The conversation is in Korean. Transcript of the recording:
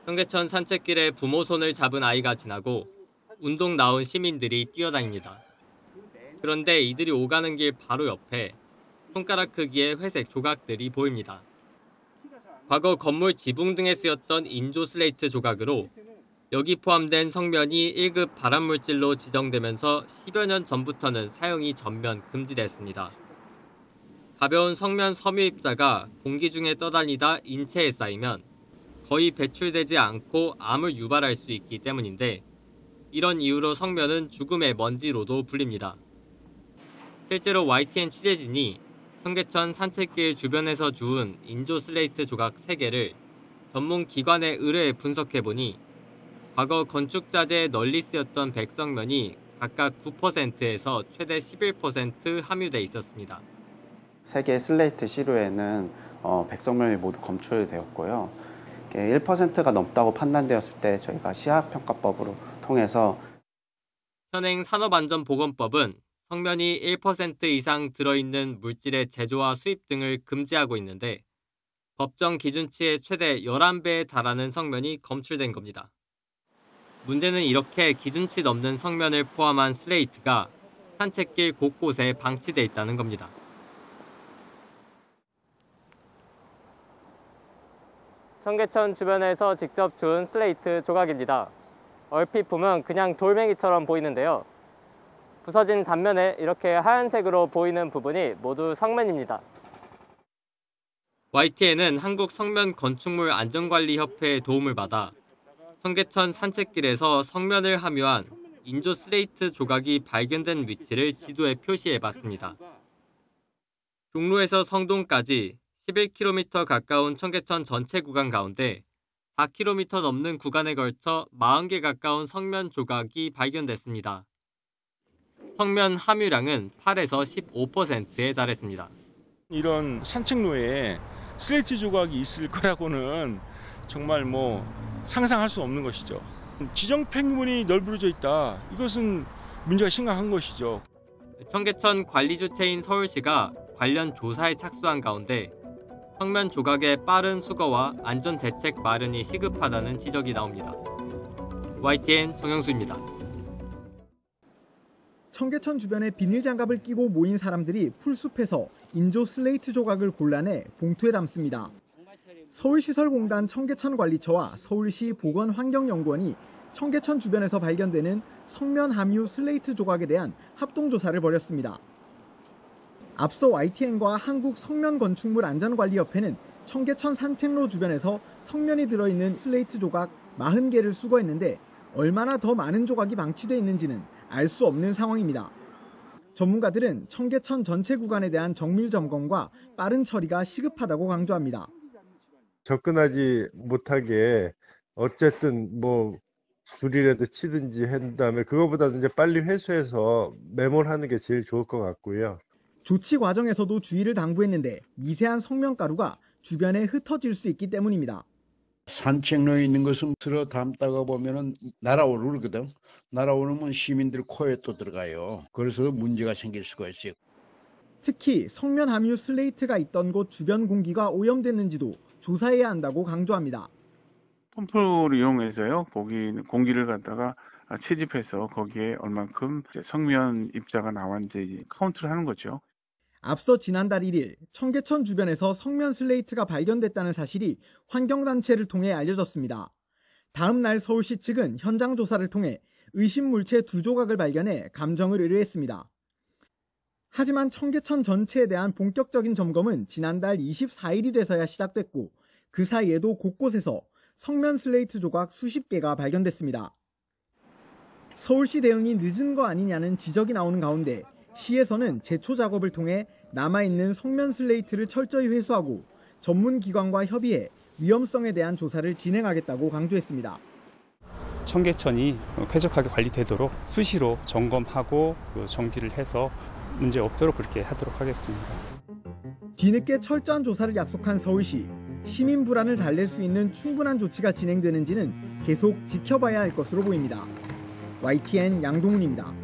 청계천 산책길에 부모 손을 잡은 아이가 지나고 운동 나온 시민들이 뛰어다닙니다. 그런데 이들이 오가는 길 바로 옆에 손가락 크기의 회색 조각들이 보입니다. 과거 건물 지붕 등에 쓰였던 인조 슬레이트 조각으로 여기 포함된 성면이 1급 발암물질로 지정되면서 10여 년 전부터는 사용이 전면 금지됐습니다. 가벼운 성면 섬유 입자가 공기 중에 떠다니다 인체에 쌓이면 거의 배출되지 않고 암을 유발할 수 있기 때문인데 이런 이유로 성면은 죽음의 먼지로도 불립니다. 실제로 YTN 취재진이 청계천 산책길 주변에서 주운 인조 슬레이트 조각 3개를 전문 기관에 의뢰해 분석해보니 과거 건축자재에 널리 쓰였던 백성면이 각각 9%에서 최대 11% 함유돼 있었습니다. 3개의 슬레이트 시루에는 백성면이 모두 검출되었고요. 1%가 넘다고 판단되었을 때 저희가 시약평가법으로 통해서 현행 산업안전보건법은 성면이 1% 이상 들어있는 물질의 제조와 수입 등을 금지하고 있는데 법정 기준치의 최대 11배에 달하는 성면이 검출된 겁니다. 문제는 이렇게 기준치 넘는 성면을 포함한 슬레이트가 산책길 곳곳에 방치돼 있다는 겁니다. 청계천 주변에서 직접 주운 슬레이트 조각입니다. 얼핏 보면 그냥 돌멩이처럼 보이는데요. 부서진 단면에 이렇게 하얀색으로 보이는 부분이 모두 성면입니다. YTN은 한국성면건축물안전관리협회의 도움을 받아 청계천 산책길에서 성면을 함유한 인조 슬레이트 조각이 발견된 위치를 지도에 표시해봤습니다. 종로에서 성동까지 11km 가까운 청계천 전체 구간 가운데 4km 넘는 구간에 걸쳐 40개 가까운 성면 조각이 발견됐습니다. 성면 함유량은 8에서 15%에 달했습니다. 이런 산책로에 슬레이트 조각이 있을 거라고는 정말 상상할 수 없는 것이죠. 지정 폐기물이 널브러져 있다. 이것은 문제가 심각한 것이죠. 청계천 관리 주체인 서울시가 관련 조사에 착수한 가운데 성면 조각의 빠른 수거와 안전 대책 마련이 시급하다는 지적이 나옵니다. YTN 정영수입니다. 청계천 주변에 비닐장갑을 끼고 모인 사람들이 풀숲에서 인조 슬레이트 조각을 골라내 봉투에 담습니다. 서울시설공단 청계천관리처와 서울시 보건환경연구원이 청계천 주변에서 발견되는 성면 함유 슬레이트 조각에 대한 합동조사를 벌였습니다. 앞서 YTN과 한국성면건축물안전관리협회는 청계천 산책로 주변에서 성면이 들어있는 슬레이트 조각 40개를 수거했는데 얼마나 더 많은 조각이 방치돼 있는지는 알 수 없는 상황입니다. 전문가들은 청계천 전체 구간에 대한 정밀 점검과 빠른 처리가 시급하다고 강조합니다. 접근하지 못하게 어쨌든 줄이라도 치든지 한 다음에 그거보다는 이제 빨리 회수해서 매몰하는 게 제일 좋을 것 같고요. 조치 과정에서도 주의를 당부했는데 미세한 성면가루가 주변에 흩어질 수 있기 때문입니다. 산책로에 있는 것은 들어 담다가 보면은 날아오르거든. 날아오르면 시민들 코에 또 들어가요. 그래서 문제가 생길 수가 있어요. 특히 성면 함유 슬레이트가 있던 곳 주변 공기가 오염됐는지도 조사해야 한다고 강조합니다. 펌프를 이용해서요, 거기 공기를 갖다가 채집해서 거기에 얼만큼 성면 입자가 나왔는지 카운트를 하는 거죠. 앞서 지난달 1일 청계천 주변에서 성면 슬레이트가 발견됐다는 사실이 환경단체를 통해 알려졌습니다. 다음 날 서울시 측은 현장 조사를 통해 의심 물체 2조각을 발견해 감정을 의뢰했습니다. 하지만 청계천 전체에 대한 본격적인 점검은 지난달 24일이 돼서야 시작됐고 그 사이에도 곳곳에서 성면 슬레이트 조각 수십 개가 발견됐습니다. 서울시 대응이 늦은 거 아니냐는 지적이 나오는 가운데 시에서는 제초 작업을 통해 남아있는 성면 슬레이트를 철저히 회수하고 전문기관과 협의해 위험성에 대한 조사를 진행하겠다고 강조했습니다. 청계천이 쾌적하게 관리되도록 수시로 점검하고 정비를 해서 문제 없도록 그렇게 하도록 하겠습니다. 뒤늦게 철저한 조사를 약속한 서울시, 시민 불안을 달랠 수 있는 충분한 조치가 진행되는지는 계속 지켜봐야 할 것으로 보입니다. YTN 양동훈입니다.